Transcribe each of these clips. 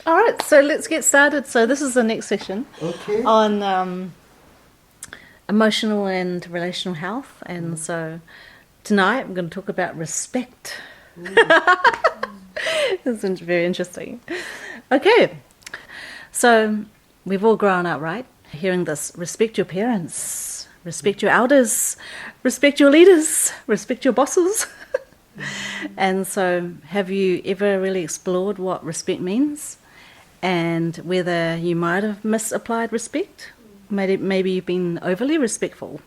All right, so let's get started. So this is the next session Okay. on emotional and relational health. And so tonight I'm going to talk about respect. This is very interesting. Okay, so we've all grown up, right? Hearing this: respect your parents, respect your elders, respect your leaders, respect your bosses. And so, have you ever really explored what respect means? And whether you might have misapplied respect? Maybe you've been overly respectful.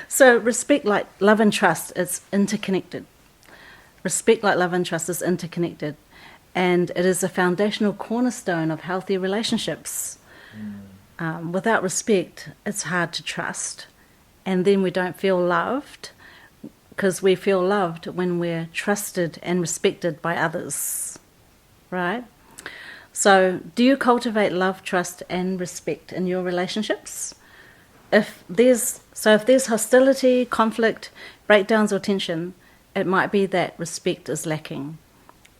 So respect, like love and trust, is interconnected. Respect, like love and trust, is interconnected. And it is a foundational cornerstone of healthy relationships. Without respect, it's hard to trust. And then we don't feel loved, because we feel loved when we're trusted and respected by others. Right? So, do you cultivate love, trust, and respect in your relationships? If there's hostility, conflict, breakdowns, or tension, it might be that respect is lacking.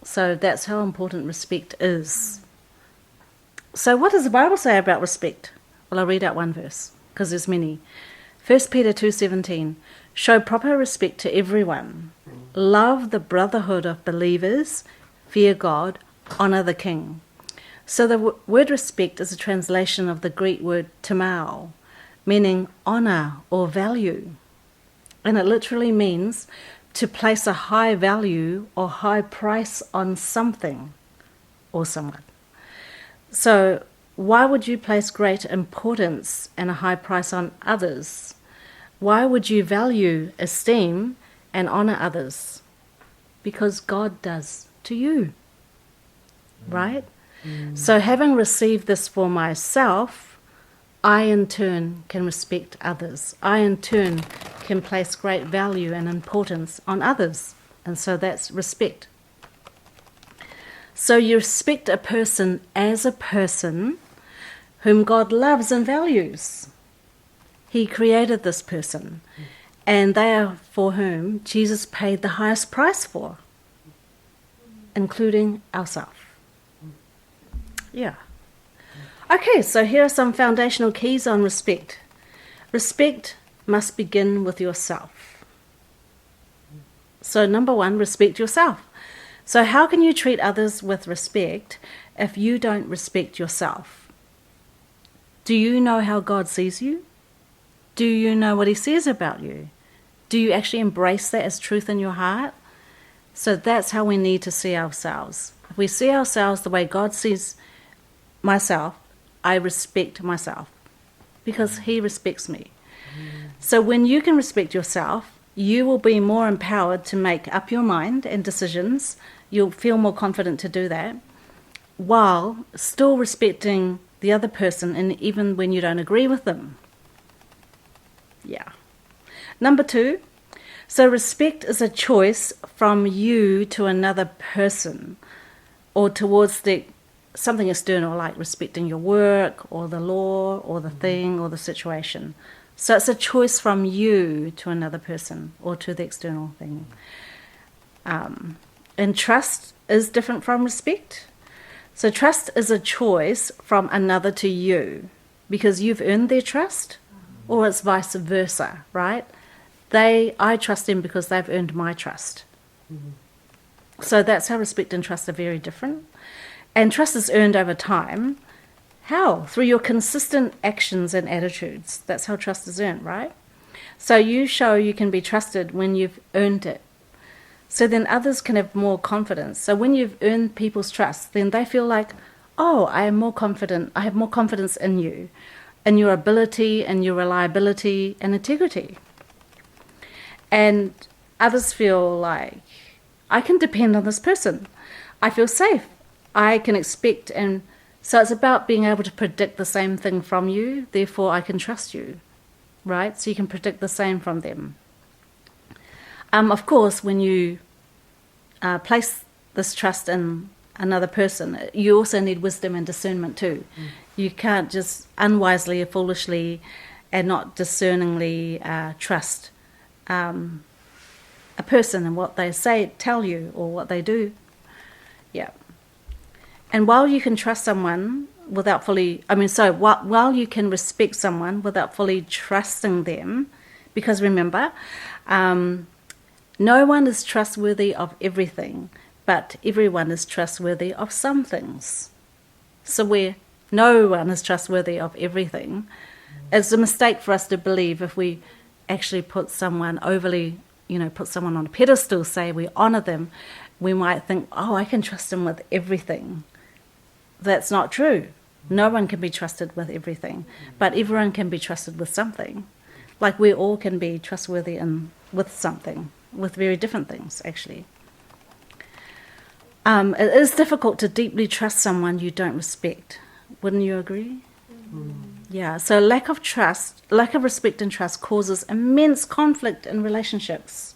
So that's how important respect is. So, what does the Bible say about respect? Well, I'll read out one verse because there's many. 1 Peter 2:17. Show proper respect to everyone. Love the brotherhood of believers. Fear God. Honor the king. So the word respect is a translation of the Greek word timao, meaning honor or value. And it literally means to place a high value or high price on something or someone. So why would you place great importance and a high price on others? Why would you value, esteem, and honor others? Because God does to you, right? So having received this for myself, I in turn can respect others. I in turn can place great value and importance on others. And so that's respect. So you respect a person as a person whom God loves and values. He created this person, and they are for whom Jesus paid the highest price for, including ourselves. Yeah. Okay, so here are some foundational keys on respect. Respect must begin with yourself. So number one, respect yourself. So how can you treat others with respect if you don't respect yourself? Do you know how God sees you? Do you know what he says about you? Do you actually embrace that as truth in your heart? So that's how we need to see ourselves. If we see ourselves the way God sees myself, I respect myself because he respects me. So when you can respect yourself, you will be more empowered to make up your mind and decisions. You'll feel more confident to do that while still respecting the other person, and even when you don't agree with them. Yeah. Number two, so respect is a choice from you to another person or towards something external, like respecting your work or the law or the thing or the situation. So it's a choice from you to another person or to the external thing. And trust is different from respect. So trust is a choice from another to you because you've earned their trust, or it's vice versa, right? I trust them because they've earned my trust. So that's how respect and trust are very different. And trust is earned over time. How? Through your consistent actions and attitudes. That's how trust is earned, right? So you show you can be trusted when you've earned it. So then others can have more confidence. So when you've earned people's trust, then they feel like, oh, I am more confident. I have more confidence in you, in your ability, and your reliability and integrity. And others feel like, I can depend on this person. I feel safe. I can expect, and so it's about being able to predict the same thing from you, therefore I can trust you, right? So you can predict the same from them. Of course, when you place this trust in another person, you also need wisdom and discernment too. You can't just unwisely or foolishly and not discerningly trust a person and what they say, tell you, or what they do. Yeah. And while you can trust someone without fully, while you can respect someone without fully trusting them, because remember, no one is trustworthy of everything, but everyone is trustworthy of some things. So where no one is trustworthy of everything, it's a mistake for us to believe if we actually put someone put someone on a pedestal, say we honour them, we might think, oh, I can trust them with everything. That's not true. No one can be trusted with everything, but everyone can be trusted with something. Like we all can be trustworthy with something, with very different things, actually. It is difficult to deeply trust someone you don't respect. Wouldn't you agree? Yeah, so lack of respect and trust causes immense conflict in relationships.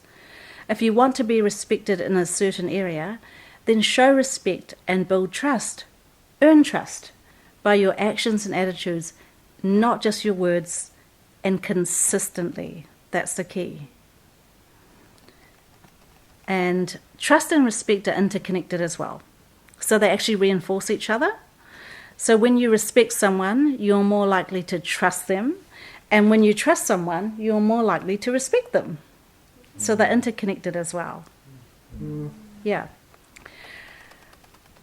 If you want to be respected in a certain area, then show respect and build trust. Earn trust by your actions and attitudes, not just your words, and consistently. That's the key. And trust and respect are interconnected as well. So they actually reinforce each other. So when you respect someone, you're more likely to trust them. And when you trust someone, you're more likely to respect them. So they're interconnected as well. Yeah.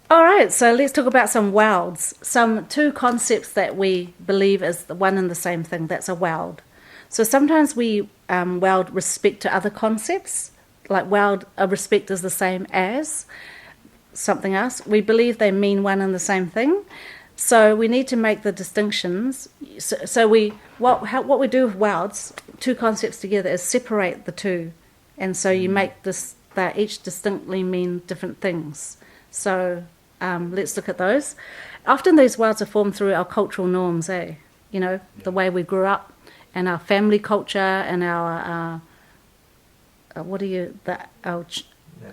All right, so let's talk about some WOWs. Two concepts that we believe is the one and the same thing. That's a WOW. So sometimes we WOW respect to other concepts. Like respect is the same as something else. We believe they mean one and the same thing. So we need to make the distinctions. So what we do with WOWs, two concepts together, is separate the two. And so you make that each distinctly mean different things. So let's look at those. Often these WOWs are formed through our cultural norms, the way we grew up and our family culture and our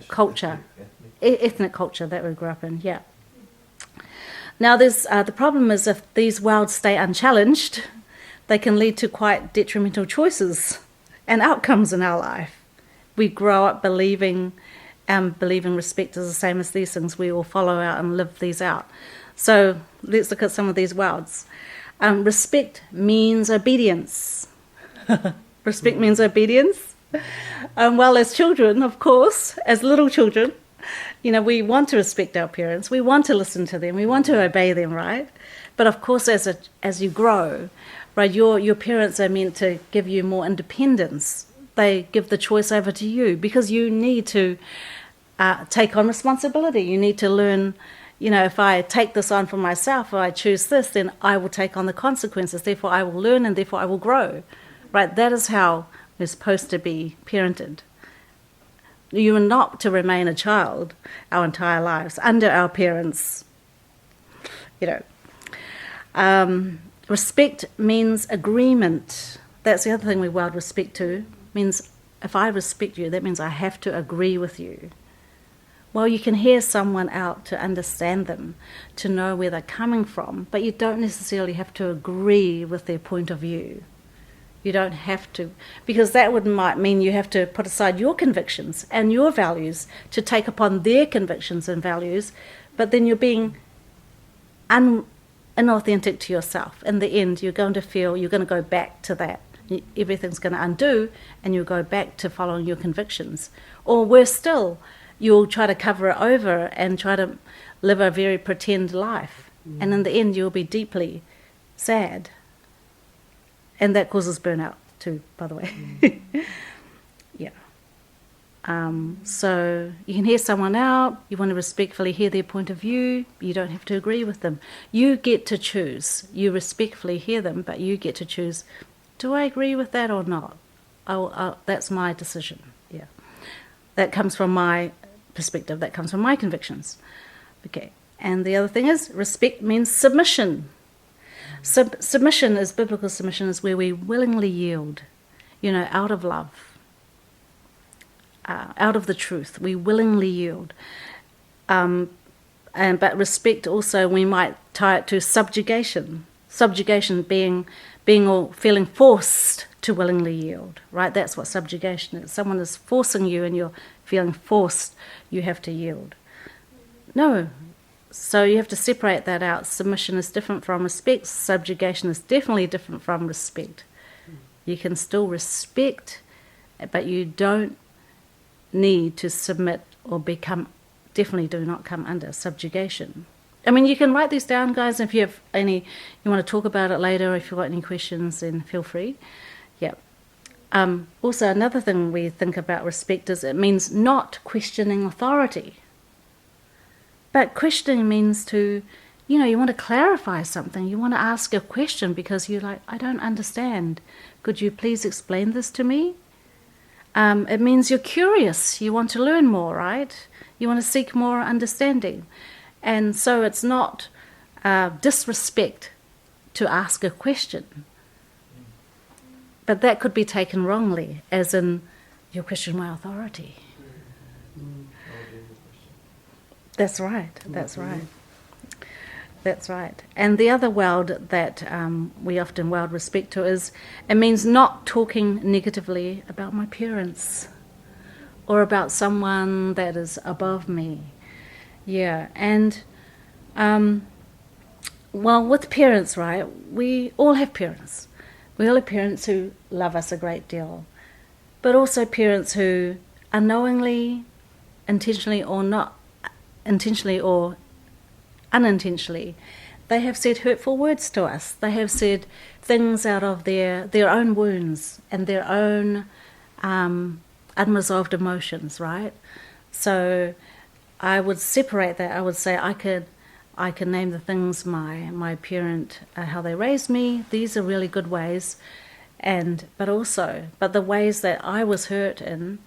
culture, ethnic culture that we grew up in, yeah. Now, there's the problem is if these WOWs stay unchallenged, they can lead to quite detrimental choices and outcomes in our life. We grow up believing respect is the same as these things. We will follow out and live these out. So let's look at some of these WOWs. Respect means obedience. Respect means obedience. Well, as children, of course, as little children, we want to respect our parents. We want to listen to them. We want to obey them, right? But of course, as you grow, right, your parents are meant to give you more independence. They give the choice over to you because you need to take on responsibility. You need to learn, if I take this on for myself or I choose this, then I will take on the consequences. Therefore, I will learn and therefore I will grow, right? That is how we're supposed to be parented. You are not to remain a child our entire lives under our parents. Respect means agreement. That's the other thing we wild respect to. Means if I respect you, that means I have to agree with you. Well, you can hear someone out to understand them, to know where they're coming from, but you don't necessarily have to agree with their point of view. You don't have to, because that might mean you have to put aside your convictions and your values to take upon their convictions and values, but then you're being inauthentic to yourself. In the end, you're going to go back to that. Everything's going to undo, and you'll go back to following your convictions. Or worse still, you'll try to cover it over and try to live a very pretend life. And in the end, you'll be deeply sad. And that causes burnout too, by the way. Yeah. So you can hear someone out. You want to respectfully hear their point of view. You don't have to agree with them. You get to choose. You respectfully hear them, but you get to choose, do I agree with that or not? That's my decision. Yeah. That comes from my perspective. That comes from my convictions. Okay. And the other thing is, respect means submission. Submission is, biblical submission is where we willingly yield, out of love, out of the truth. We willingly yield. But respect also, we might tie it to subjugation. Subjugation being or feeling forced to willingly yield, right? That's what subjugation is. Someone is forcing you and you're feeling forced, you have to yield. No, So you have to separate that out. Submission is different from respect. Subjugation is definitely different from respect. You can still respect, but you don't need to submit or definitely do not come under subjugation. I mean, you can write these down, guys. If you have you want to talk about it later, if you've got any questions, then feel free. Yeah. Also, another thing we think about respect is it means not questioning authority. But questioning means you want to clarify something. You want to ask a question because you're like, I don't understand. Could you please explain this to me? It means you're curious. You want to learn more, right? You want to seek more understanding. And so it's not disrespect to ask a question. But that could be taken wrongly, as in, you question my authority. That's right. And the other word that we often weld respect to is, it means not talking negatively about my parents or about someone that is above me. Yeah, and with parents, right, we all have parents. We all have parents who love us a great deal, but also parents who unknowingly, intentionally or not, intentionally or unintentionally, they have said hurtful words to us. They have said things out of their own wounds and their own unresolved emotions, right? So I would separate that. I would say I can name the things my parent, how they raised me. These are really good ways, but the ways that I was hurt in,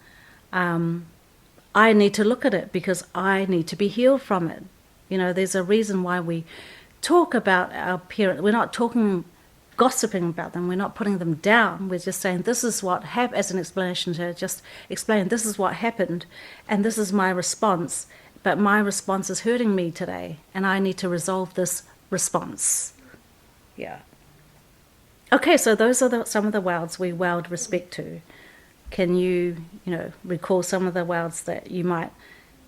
I need to look at it because I need to be healed from it. There's a reason why we talk about our parents. We're not gossiping about them. We're not putting them down. We're just saying this is what happened, as an explanation to just explain this is what happened and this is my response. But my response is hurting me today and I need to resolve this response. Yeah. Okay, so those are some of the words we weld respect to. Can you, recall some of the words that you might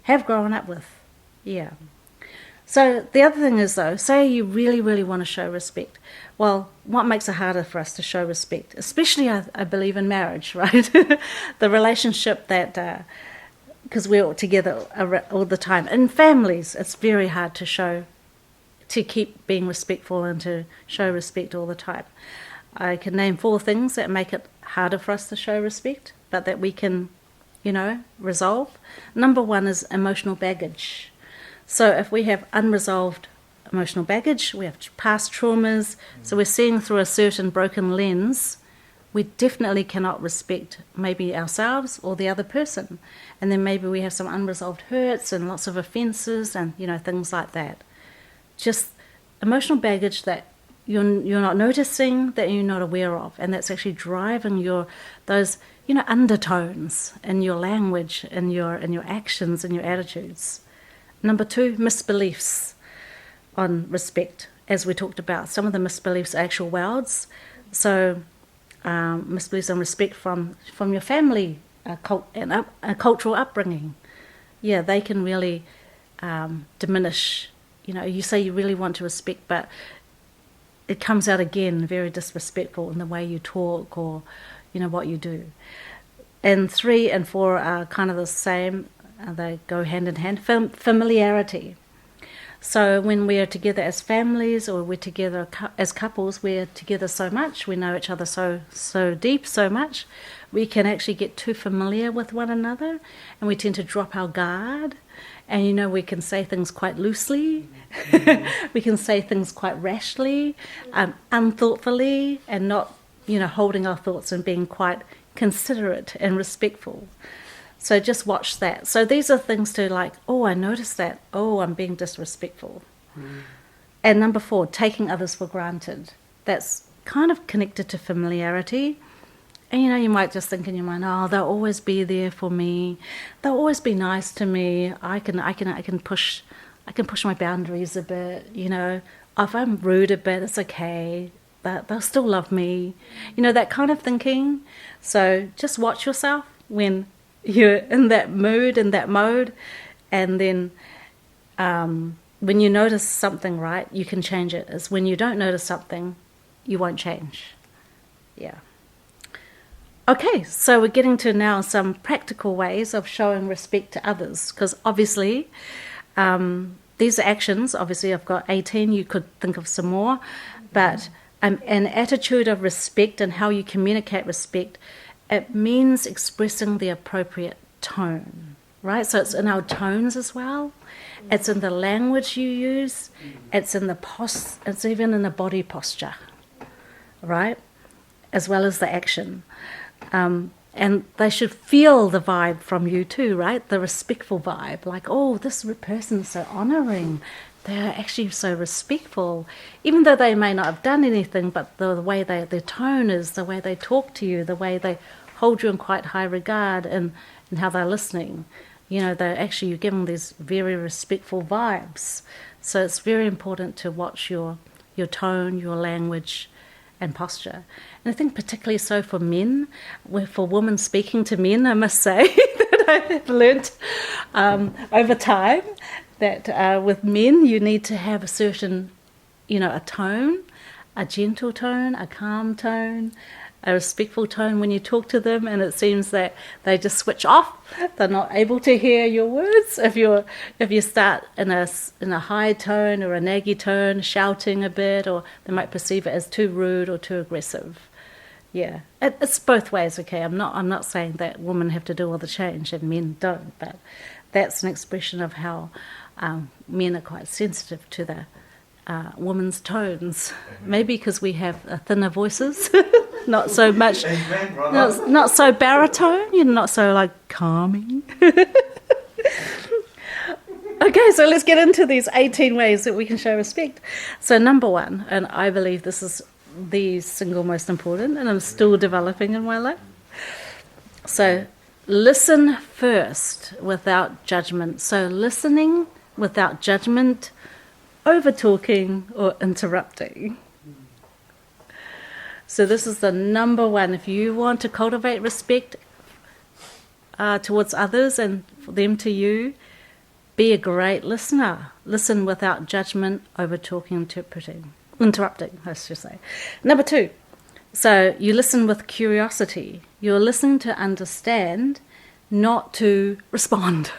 have grown up with? Yeah. So the other thing is, though, say you really, really want to show respect. Well, what makes it harder for us to show respect? Especially, I believe, in marriage, right? The relationship that, because we're all together all the time. In families, it's very hard to keep being respectful and to show respect all the time. I can name 4 things that make it harder for us to show respect, but that we can, resolve. Number 1 is emotional baggage. So if we have unresolved emotional baggage, we have past traumas, so we're seeing through a certain broken lens, we definitely cannot respect maybe ourselves or the other person. And then maybe we have some unresolved hurts and lots of offences and, things like that. Just emotional baggage that you're not noticing, that you're not aware of, and that's actually driving those undertones in your language, in your actions, and your attitudes. Number 2, misbeliefs on respect, as we talked about. Some of the misbeliefs are actual words. So misbeliefs on respect from your family and a cultural upbringing. Yeah, they can really diminish. You say you really want to respect, but it comes out again very disrespectful in the way you talk or what you do. And 3 and 4 are kind of the same. They go hand in hand. Familiarity. So when we are together as families or we're together as couples, we're together so much, we know each other so deep, so much, we can actually get too familiar with one another and we tend to drop our guard. And we can say things quite loosely. We can say things quite rashly, unthoughtfully, and not holding our thoughts and being quite considerate and respectful. So just watch that. So these are things to I noticed that. Oh, I'm being disrespectful. And number 4, taking others for granted. That's kind of connected to familiarity. And you might just think in your mind, oh, they'll always be there for me. They'll always be nice to me. I can push my boundaries a bit. If I'm rude a bit, it's okay. But they'll still love me. That kind of thinking. So just watch yourself when you're in that mood, in that mode, and then when you notice something, right, you can change it. It's when you don't notice something, you won't change. Yeah. Okay, so we're getting to now some practical ways of showing respect to others, because obviously these are actions. Obviously, I've got 18. You could think of some more, but an attitude of respect and how you communicate respect, it means expressing the appropriate tone, right? So it's in our tones as well. It's in the language you use. It's in the it's even in the body posture, right? As well as the action. And they should feel the vibe from you too, right? The respectful vibe, like, oh, this person is so honouring. They're actually so respectful, even though they may not have done anything, but the way their tone is, the way they talk to you, the way they hold you in quite high regard, and how they're listening. You know, they're actually, you're giving these very respectful vibes. So it's very important to watch your tone, your language, and posture. And I think particularly so for men, for women speaking to men, I must say that I have learnt over time that with men you need to have a certain, a tone, a gentle tone, a calm tone, a respectful tone when you talk to them, and it seems that they just switch off. They're not able to hear your words if you start in a high tone or a naggy tone, shouting a bit, or they might perceive it as too rude or too aggressive. Yeah, it's both ways. Okay, I'm not saying that women have to do all the change and men don't, but that's an expression of how men are quite sensitive to the women's tones. Maybe because we have thinner voices. Not so much, not so baritone, not so like calming. Okay, so let's get into these 18 ways that we can show respect. So number one, and I believe this is the single most important, and I'm still developing in my life. So listen first without judgment. So listening without judgment, over talking or interrupting. So this is the number one. If you want to cultivate respect towards others and for them to you, be a great listener. Listen without judgment, over talking, interrupting, I should say. Number two, so you listen with curiosity. You're listening to understand, not to respond.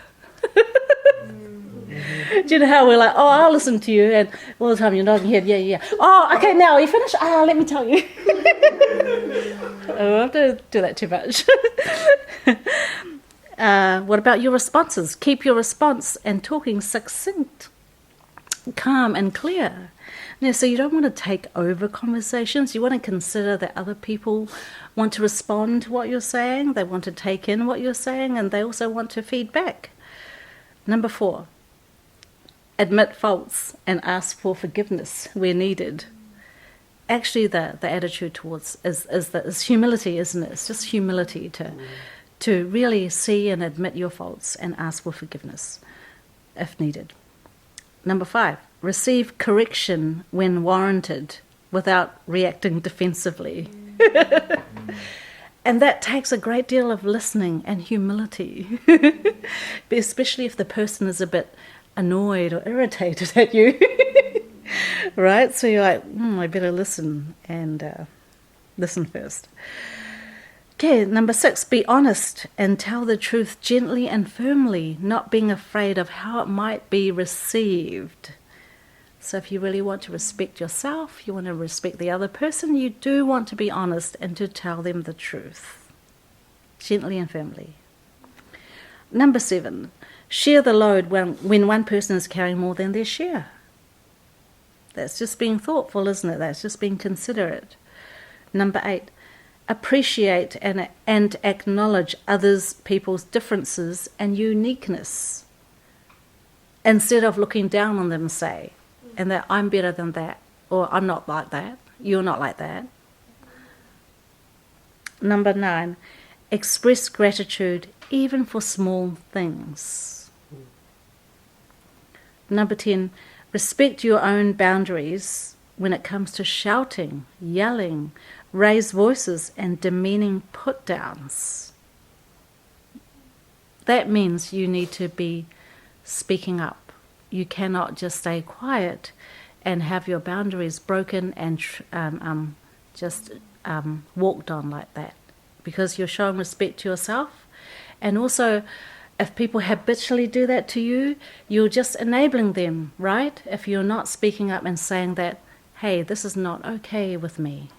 Do you know how we're like, oh, I'll listen to you, and all the time you're nodding your head, yeah. Oh, okay, now are you finished? Let me tell you. I don't have to do that too much. What about your responses? Keep your response and talking succinct, calm and clear. Now, so you don't want to take over conversations. You want to consider that other people want to respond to what you're saying. They want to take in what you're saying, and they also want to feed back. Number four, admit faults and ask for forgiveness where needed. Actually, the attitude towards is humility, isn't it? It's just humility to really see and admit your faults and ask for forgiveness if needed. Number five, receive correction when warranted without reacting defensively. And that takes a great deal of listening and humility, especially if the person is a bit annoyed or irritated at you. Right? So you're like, I better listen and listen first. Okay, number six, be honest and tell the truth gently and firmly, not being afraid of how it might be received. So if you really want to respect yourself, you want to respect the other person, you do want to be honest and to tell them the truth, gently and firmly. Number seven, share the load when one person is carrying more than their share. That's just being thoughtful, isn't it? That's just being considerate. Number eight, appreciate and acknowledge others' people's differences and uniqueness instead of looking down on them, say, and that I'm better than that, or I'm not like that, you're not like that. Number nine, express gratitude even for small things. Number 10, respect your own boundaries when it comes to shouting, yelling, raised voices and demeaning put-downs. That means you need to be speaking up you cannot just stay quiet and have your boundaries broken and just walked on like that, because you're showing respect to yourself. And also, if people habitually do that to you, you're just enabling them, right? If you're not speaking up and saying that, hey, this is not okay with me.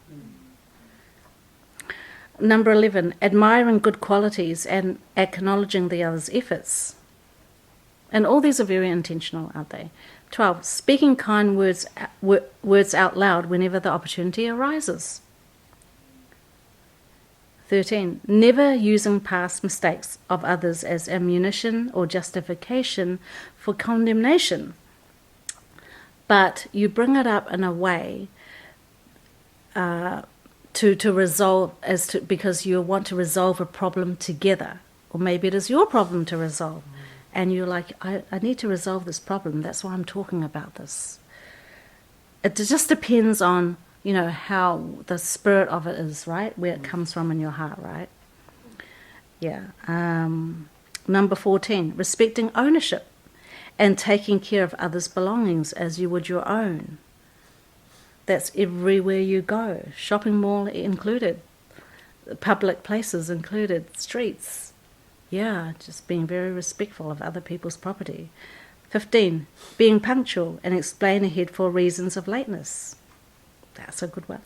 Number 11, admiring good qualities and acknowledging the other's efforts. And all these are very intentional, aren't they? 12, speaking kind words out loud whenever the opportunity arises. 13, never using past mistakes of others as ammunition or justification for condemnation. But you bring it up in a way to resolve, because you want to resolve a problem together. Or maybe it is your problem to resolve. And you're like, I need to resolve this problem. That's why I'm talking about this. It just depends on, how the spirit of it is, right? Where it comes from in your heart, right? Yeah. Number 14, respecting ownership and taking care of others' belongings as you would your own. That's everywhere you go. Shopping mall included. Public places included. Streets. Yeah, just being very respectful of other people's property. 15, being punctual and explain ahead for reasons of lateness. That's a good one.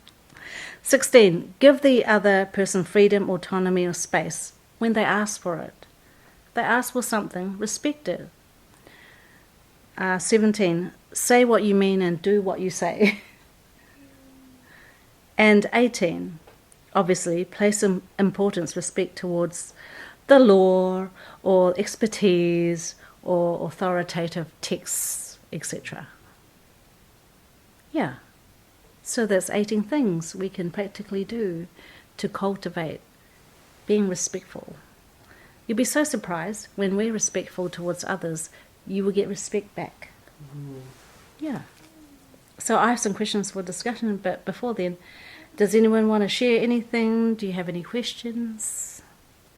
16, give the other person freedom, autonomy, or space when they ask for it. If they ask for something, respect it. 17, say what you mean and do what you say. And 18, obviously, place importance, respect towards the law or expertise or authoritative texts, etc. Yeah. So that's 18 things we can practically do to cultivate being respectful. You'll be so surprised when we're respectful towards others, you will get respect back. Yeah. So I have some questions for discussion, but before then, does anyone want to share anything? Do you have any questions?